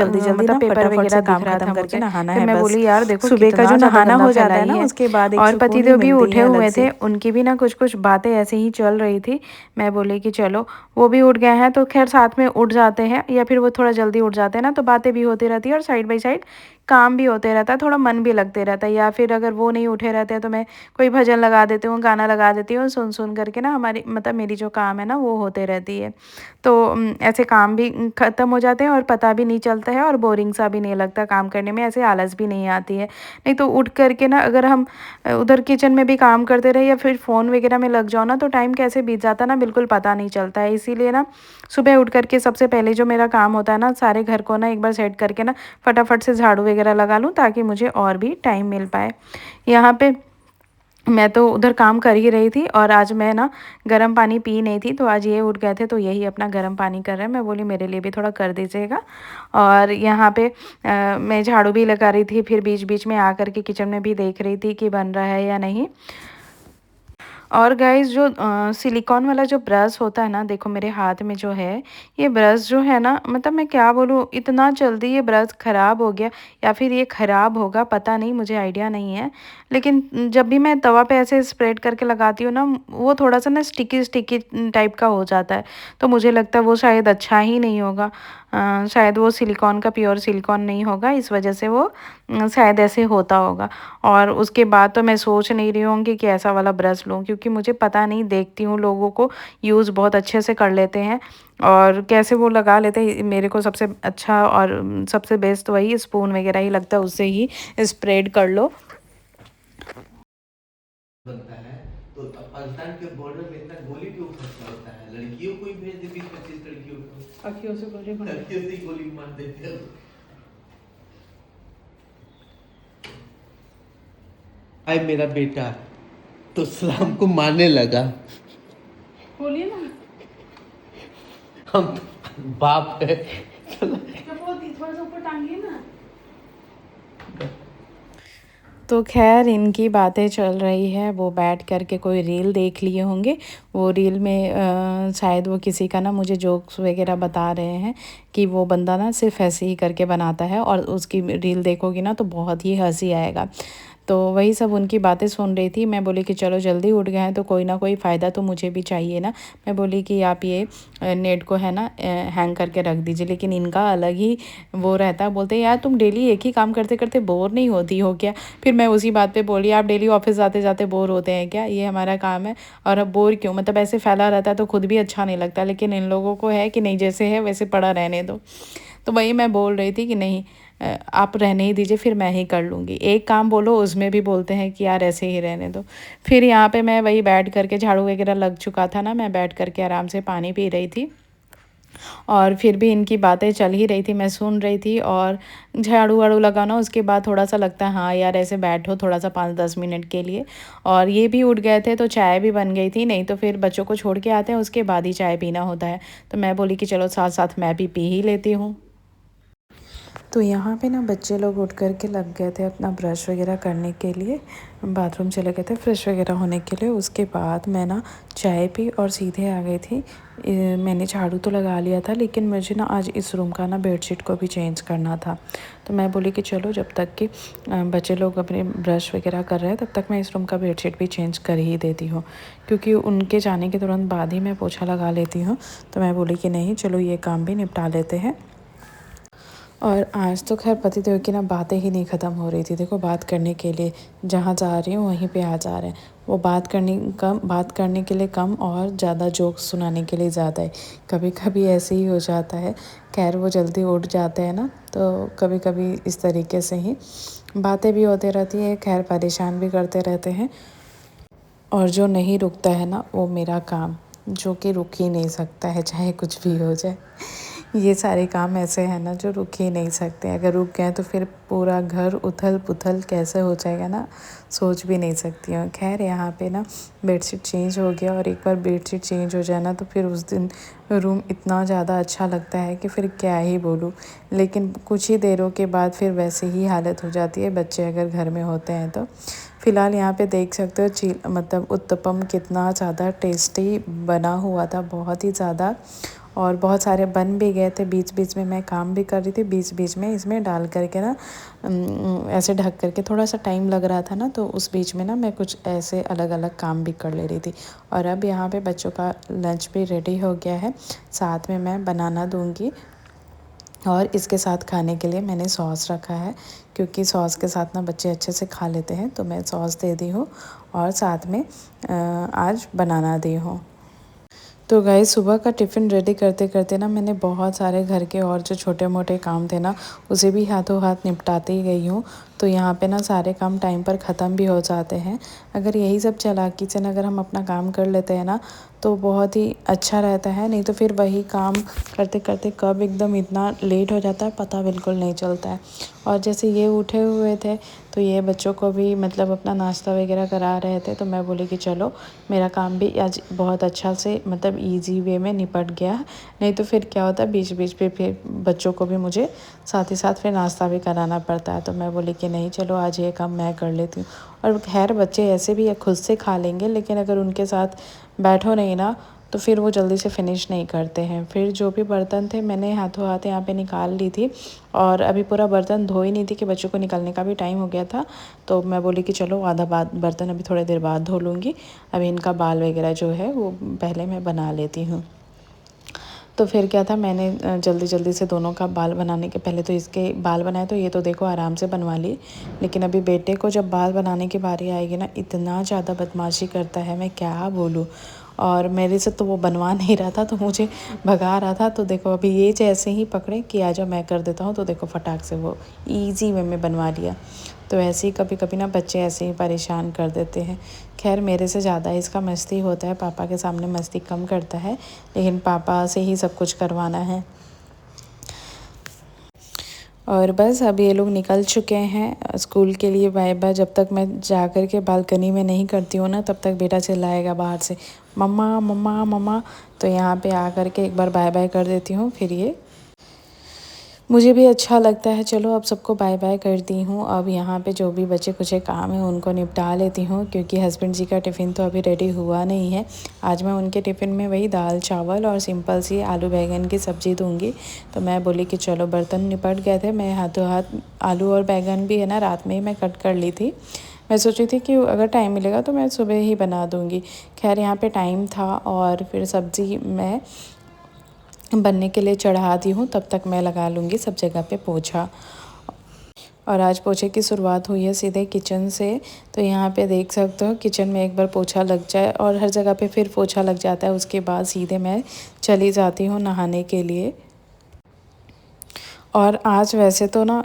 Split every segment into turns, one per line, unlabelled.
जल्दी जल्दी
मतलब
ना
पेपर
फटाफट
वगैरह
से
दिख
काम
रहा
खत्म
था
करके
मुझे।
नहाना
फिर
है
मैं
बस।
बोली यार देखो
सुबह का
कितना
जो
ज़्यादा
नहाना
गंदा
हो जाता है
फैलाई
ना
है।
उसके बाद एक
और
सुकून ही
पतिदेव भी
मिलती
उठे
है अलग
हुए थे,
से।
उनकी भी ना कुछ कुछ बातें ऐसे ही चल रही थी। मैं बोली कि चलो वो भी उठ गए हैं तो खैर साथ में उठ जाते हैं, या फिर वो थोड़ा जल्दी उठ जाते हैं ना, तो बातें भी होती रहती है और साइड बाई साइड काम भी होते रहता है, थोड़ा मन भी लगते रहता है। या फिर अगर वो नहीं उठे रहते हैं तो मैं कोई भजन लगा देती हूँ, गाना लगा देती हूँ, सुन सुन करके ना हमारी मतलब मेरी जो काम है ना वो होते रहती है। तो ऐसे काम भी ख़त्म हो जाते हैं और पता भी नहीं चलता है और बोरिंग सा भी नहीं लगता काम करने में, ऐसे आलस भी नहीं आती है। नहीं तो उठ करके ना अगर हम उधर किचन में भी काम करते रहे या फिर फ़ोन वगैरह में लग जाओ ना, तो टाइम कैसे बीत जाता है ना बिल्कुल पता नहीं चलता है। इसीलिए ना सुबह उठ करके सबसे पहले जो मेरा काम होता है ना, सारे घर को ना एक बार सेट करके ना फटाफट से झाड़ू वगैरह लगा लूँ ताकि मुझे और भी टाइम मिल पाए। यहाँ पे मैं तो उधर काम कर ही रही थी और आज मैं ना गर्म पानी पी नहीं थी, तो आज ये उठ गए थे तो यही अपना गर्म पानी कर रहे हैं। मैं बोली मेरे लिए भी थोड़ा कर दीजिएगा। और यहाँ पे मैं झाड़ू भी लगा रही थी, फिर बीच बीच में आकर के किचन में भी देख रही थी कि बन रहा है या नहीं। और गाइस जो सिलिकॉन वाला जो ब्रश होता है ना, देखो मेरे हाथ में जो है ये ब्रश जो है ना, मतलब मैं क्या बोलूँ, इतना जल्दी ये ब्रश ख़राब हो गया या फिर ये ख़राब होगा पता नहीं, मुझे आइडिया नहीं है। लेकिन जब भी मैं तवा पे ऐसे स्प्रेड करके लगाती हूँ ना, वो थोड़ा सा ना स्टिकी स्टिकी टाइप का हो जाता है। तो मुझे लगता है वो शायद अच्छा ही नहीं होगा। शायद वो सिलिकॉन का प्योर सिलिकॉन नहीं होगा, इस वजह से वो शायद ऐसे होता होगा। और उसके बाद तो मैं सोच नहीं रही होंगी कि ऐसा वाला ब्रश लूँ, क्योंकि क्योंकि मुझे पता नहीं, देखती हूँ लोगों को यूज़ बहुत अच्छे से कर लेते हैं और कैसे वो लगा लेते हैं। मेरे को सबसे अच्छा और सबसे बेस्ट वही स्पून वगैरह ही लगता है, उससे ही स्प्रेड कर लो।
बनता है तो पाकिस्तान के बॉर्डर में इतना गोली क्यों खर्चा होता है? लड़कियों को ही भेज दे, 20-25 लड़कियों को
अखियों से
गोली मार देते हैं। आए मेरा बेटा तो सलाम को मारने लगा।
बोलिए ना,
हम बाप है।
थोड़ा सा ऊपर टांगिए ना। तो खैर इनकी बातें चल रही है, वो बैठ कर के कोई रील देख लिए होंगे। वो रील में शायद वो किसी का ना मुझे जोक्स वगैरह बता रहे हैं कि वो बंदा ना सिर्फ ऐसे ही करके बनाता है और उसकी रील देखोगी ना तो बहुत ही हंसी आएगा। तो वही सब उनकी बातें सुन रही थी। मैं बोली कि चलो जल्दी उठ गए हैं तो कोई ना कोई फ़ायदा तो मुझे भी चाहिए ना। मैं बोली कि आप ये नेट को है ना हैंग करके रख दीजिए, लेकिन इनका अलग ही वो रहता है। बोलते हैं यार तुम डेली एक ही काम करते करते बोर नहीं होती हो क्या? फिर मैं उसी बात पे बोली, आप डेली ऑफिस जाते जाते बोर होते हैं क्या? ये हमारा काम है। और अब बोर क्यों, मतलब ऐसे फैला रहता है तो खुद भी अच्छा नहीं लगता, लेकिन इन लोगों को है कि नहीं जैसे है वैसे पड़ा रहने दो। तो वही मैं बोल रही थी कि नहीं आप रहने ही दीजिए, फिर मैं ही कर लूँगी। एक काम बोलो उसमें भी बोलते हैं कि यार ऐसे ही रहने दो। फिर यहाँ पे मैं वही बैठ करके, झाड़ू वगैरह लग चुका था ना, मैं बैठ करके आराम से पानी पी रही थी और फिर भी इनकी बातें चल ही रही थी, मैं सुन रही थी। और झाड़ू वाड़ू लगाना उसके बाद थोड़ा सा लगता है हाँ यार ऐसे बैठो थोड़ा सा 5-10 मिनट के लिए। और ये भी उठ गए थे तो चाय भी बन गई थी, नहीं तो फिर बच्चों को छोड़ के आते हैं उसके बाद ही चाय पीना होता है। तो मैं बोली कि चलो साथ साथ मैं भी पी ही लेती हूँ। तो यहाँ पे ना बच्चे लोग उठ कर के लग गए थे अपना ब्रश वगैरह करने के लिए, बाथरूम चले गए थे फ्रेश वगैरह होने के लिए। उसके बाद मैं ना चाय पी और सीधे आ गई थी। मैंने झाड़ू तो लगा लिया था, लेकिन मुझे ना आज इस रूम का ना बेडशीट को भी चेंज करना था। तो मैं बोली कि चलो जब तक कि बच्चे लोग अपने ब्रश वगैरह कर रहे हैं तब तक मैं इस रूम का बेडशीट भी चेंज कर ही देती हूँ, क्योंकि उनके जाने के तुरंत बाद ही मैं पोछा लगा लेती हूँ। तो मैं बोली कि नहीं चलो ये काम भी निपटा लेते हैं। और आज तो खैर पतिदेव की ना बातें ही नहीं ख़त्म हो रही थी। देखो बात करने के लिए जहाँ जा रही हूँ वहीं पे आ जा रहे हैं। वो बात करने के लिए कम और ज़्यादा जोक्स सुनाने के लिए ज़्यादा है। कभी कभी ऐसे ही हो जाता है। खैर वो जल्दी उठ जाते हैं ना, तो कभी कभी इस तरीके से ही बातें भी होती रहती है। खैर परेशान भी करते रहते हैं। और जो नहीं रुकता है ना वो मेरा काम, जो कि रुक ही नहीं सकता है चाहे कुछ भी हो जाए। ये सारे काम ऐसे हैं ना जो रुक ही नहीं सकते। अगर रुक गए तो फिर पूरा घर उथल पुथल कैसे हो जाएगा ना, सोच भी नहीं सकती हूँ। खैर यहाँ पे ना बेडशीट चेंज हो गया, और एक बार बेडशीट चेंज हो जाए ना तो फिर उस दिन रूम इतना ज़्यादा अच्छा लगता है कि फिर क्या ही बोलूँ। लेकिन कुछ ही देरों के बाद फिर वैसे ही हालत हो जाती है, बच्चे अगर घर में होते हैं तो। फ़िलहाल यहाँ पे देख सकते हो मतलब उत्तपम कितना ज़्यादा टेस्टी बना हुआ था, बहुत ही ज़्यादा। और बहुत सारे बन भी गए थे। बीच बीच में मैं काम भी कर रही थी, बीच बीच में इसमें डाल करके ना ऐसे ढक करके, थोड़ा सा टाइम लग रहा था ना तो उस बीच में ना मैं कुछ ऐसे अलग अलग काम भी कर ले रही थी। और अब यहाँ पे बच्चों का लंच भी रेडी हो गया है, साथ में मैं बनाना दूँगी। और इसके साथ खाने के लिए मैंने सॉस रखा है, क्योंकि सॉस के साथ ना बच्चे अच्छे से खा लेते हैं, तो मैं सॉस दे दी हूँ और साथ में आज बनाना दी हूँ। तो गाइस सुबह का टिफ़िन रेडी करते करते ना मैंने बहुत सारे घर के और जो छोटे मोटे काम थे ना उसे भी हाथों हाथ निपटाते ही गई हूँ। तो यहाँ पे ना सारे काम टाइम पर ख़त्म भी हो जाते हैं। अगर यही सब चालाकी से ना अगर हम अपना काम कर लेते हैं ना तो बहुत ही अच्छा रहता है। नहीं तो फिर वही काम करते करते कब एकदम इतना लेट हो जाता है पता बिल्कुल नहीं चलता है। और जैसे ये उठे हुए थे तो ये बच्चों को भी मतलब अपना नाश्ता वगैरह करा रहे थे, तो मैं बोली कि चलो मेरा काम भी आज बहुत अच्छा से मतलब इजी वे में निपट गया। नहीं तो फिर क्या होता है बीच बीच पे फिर बच्चों को भी मुझे साथ ही साथ फिर नाश्ता भी कराना पड़ता है। तो मैं बोली कि नहीं चलो आज ये काम मैं कर लेती हूँ। और खैर बच्चे ऐसे भी खुद से खा लेंगे, लेकिन अगर उनके साथ बैठो नहीं ना तो फिर वो जल्दी से फिनिश नहीं करते हैं। फिर जो भी बर्तन थे मैंने हाथों हाथ यहाँ पे निकाल ली थी, और अभी पूरा बर्तन धो ही नहीं थी कि बच्चों को निकलने का भी टाइम हो गया था। तो मैं बोली कि चलो आधा बर्तन अभी थोड़ी देर बाद धो लूँगी, अभी इनका बाल वगैरह जो है वो पहले मैं बना लेती हूँ। तो फिर क्या था, मैंने जल्दी जल्दी से दोनों का बाल बनाने के पहले तो इसके बाल बनाए, तो ये तो देखो आराम से बनवा ली। लेकिन अभी बेटे को जब बाल बनाने की बारी आएगी ना, इतना ज़्यादा बदमाशी करता है, मैं क्या बोलूँ। और मेरे से तो वो बनवा नहीं रहा था, तो मुझे भगा रहा था। तो देखो अभी ये जैसे ही पकड़े कि आ जाओ मैं कर देता हूँ, तो देखो फटाक से वो ईजी वे में बनवा लिया। तो ऐसे ही कभी कभी ना बच्चे ऐसे ही परेशान कर देते हैं। खैर मेरे से ज़्यादा इसका मस्ती होता है, पापा के सामने मस्ती कम करता है, लेकिन पापा से ही सब कुछ करवाना है। और बस अब ये लोग निकल चुके हैं स्कूल के लिए, बाय बाय। जब तक मैं जा कर के बालकनी में नहीं करती हूँ ना, तब तक बेटा चिल्लाएगा बाहर से, मम्मा मम्मा मम्मा। तो यहाँ पे आ कर के एक बार बाय बाय कर देती हूँ, फिर ये मुझे भी अच्छा लगता है। चलो अब सबको बाय बाय करती हूँ। अब यहाँ पे जो भी बचे कुछ काम है उनको निपटा लेती हूँ, क्योंकि हस्बैंड जी का टिफ़िन तो अभी रेडी हुआ नहीं है। आज मैं उनके टिफ़िन में वही दाल चावल और सिंपल सी आलू बैंगन की सब्ज़ी दूँगी। तो मैं बोली कि चलो, बर्तन निपट गए थे, मैं हाथों हाथ आलू और बैंगन भी है ना रात में ही मैं कट कर ली थी। मैं सोची थी कि अगर टाइम मिलेगा तो मैं सुबह ही बना दूँगी। खैर यहाँ पे टाइम था, और फिर सब्ज़ी मैं बनने के लिए चढ़ा दी हूँ, तब तक मैं लगा लूँगी सब जगह पे पोछा। और आज पोछे की शुरुआत हुई है सीधे किचन से। तो यहाँ पे देख सकते हो, किचन में एक बार पोछा लग जाए और हर जगह पे फिर पोछा लग जाता है। उसके बाद सीधे मैं चली जाती हूँ नहाने के लिए। और आज वैसे तो ना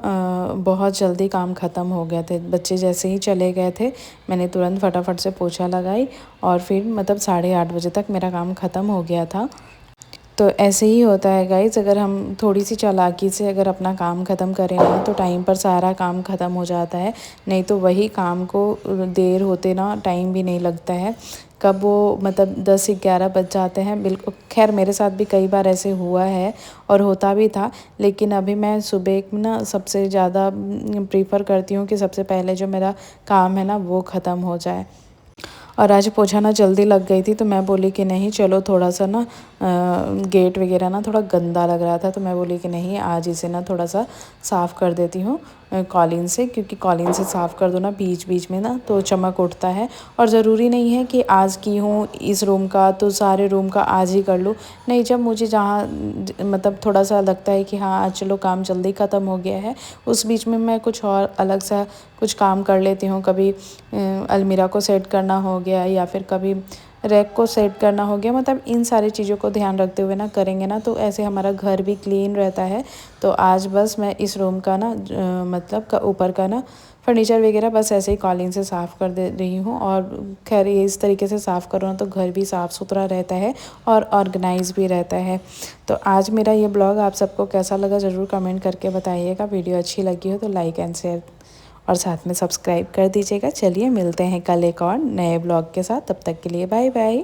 बहुत जल्दी काम ख़त्म हो गए थे। बच्चे जैसे ही चले गए थे, मैंने तुरंत फटाफट से पोछा लगाई, और फिर मतलब 8:30 बजे तक मेरा काम ख़त्म हो गया था। तो ऐसे ही होता है गाइज़, अगर हम थोड़ी सी चालाकी से अगर अपना काम ख़त्म करें ना, तो टाइम पर सारा काम ख़त्म हो जाता है। नहीं तो वही काम को देर होते ना टाइम भी नहीं लगता है, कब वो मतलब 10-11 बज जाते हैं। बिल्कुल, खैर मेरे साथ भी कई बार ऐसे हुआ है और होता भी था। लेकिन अभी मैं सुबह ना सबसे ज़्यादा प्रीफर करती हूँ कि सबसे पहले जो मेरा काम है ना वो ख़त्म हो जाए। और आज पोछा ना जल्दी लग गई थी, तो मैं बोली कि नहीं चलो, थोड़ा सा ना गेट वगैरह ना थोड़ा गंदा लग रहा था, तो मैं बोली कि नहीं आज इसे ना थोड़ा सा साफ़ कर देती हूँ कॉलिन से, क्योंकि कॉलिन से साफ़ कर दो ना बीच बीच में ना तो चमक उठता है। और ज़रूरी नहीं है कि आज की हूँ इस रूम का तो सारे रूम का आज ही कर लूँ। नहीं, जब मुझे जहाँ मतलब थोड़ा सा लगता है कि हाँ आज चलो काम जल्दी ख़त्म हो गया है, उस बीच में मैं कुछ और अलग सा कुछ काम कर लेती हूँ। कभी अलमीरा को सेट करना हो गया, या फिर कभी रैक को सेट करना हो गया। मतलब इन सारी चीज़ों को ध्यान रखते हुए ना करेंगे ना, तो ऐसे हमारा घर भी क्लीन रहता है। तो आज बस मैं इस रूम का ना मतलब ऊपर का ना फर्नीचर वगैरह बस ऐसे ही कॉलिंग से साफ़ कर दे रही हूँ। और खैर ये इस तरीके से साफ़ करो ना तो घर भी साफ़ सुथरा रहता है और ऑर्गेनाइज भी रहता है। तो आज मेरा ये ब्लॉग आप सबको कैसा लगा ज़रूर कमेंट करके बताइएगा। वीडियो अच्छी लगी हो तो लाइक एंड शेयर और साथ में सब्सक्राइब कर दीजिएगा। चलिए मिलते हैं कल एक और नए ब्लॉग के साथ, तब तक के लिए बाय बाय।